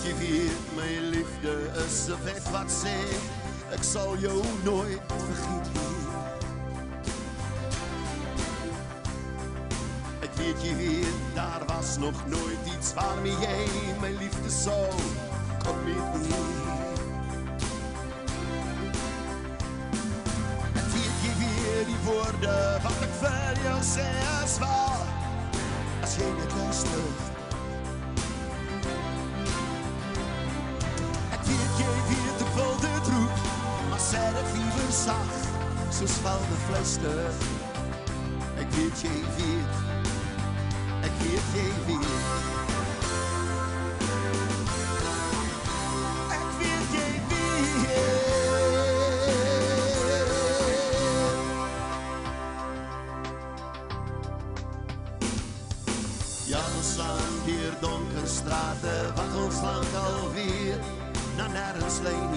Je weet, mijn liefde is een wet wat zegt, ik zal jou nooit vergeten. Ik weet, je weet, daar was nog nooit iets waarmee jij mijn liefde zou kon meten. Ik weet, je weet, die woorden wat ik voor jou zei is waar, als jij niet luistert. Jij weet, ik wil dit roep, maar zei het liever zacht, zoals van de fluister. Ik weet, jij weet, ik weet, jij weet. Ik weet, jij weet. Ja, ons lang hier donkere straten, wat ons lang alweer naar nergens lijn.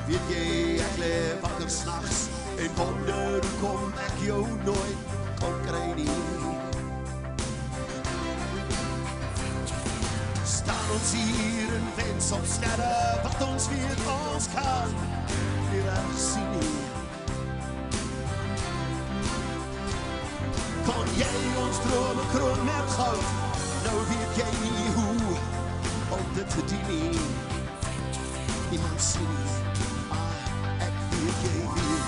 Weet jij, ik leef wakker s'nachts en wonder hoe kom ik jou nooit kon krijgen. Staan ons hier een wens op sterren, wat ons weet ons kan weer ergens zien. Kon jij ons dromen kroon met goud? Nou weet jij niet hoe om dit te dienen. Niemand ziet niet, maar ik weet jij weet.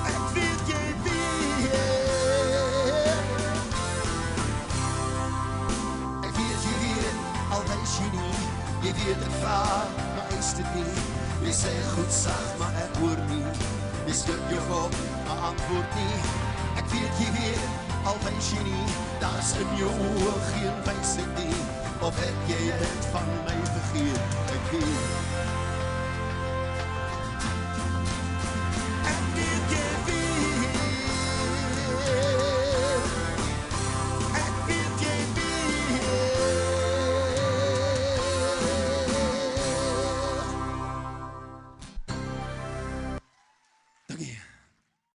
Ik weet jij weet. Ik weet je weet, al wees je niet. Je weet het vraag, maar is het niet. Je zegt goed zacht, maar ik hoor niet. Je stukt je op, maar antwoord niet. Ik weet je weer, al wees je niet, daar is in je ogen geen wijsheid in. Of heb jij het van mij vergeet? Ik weet.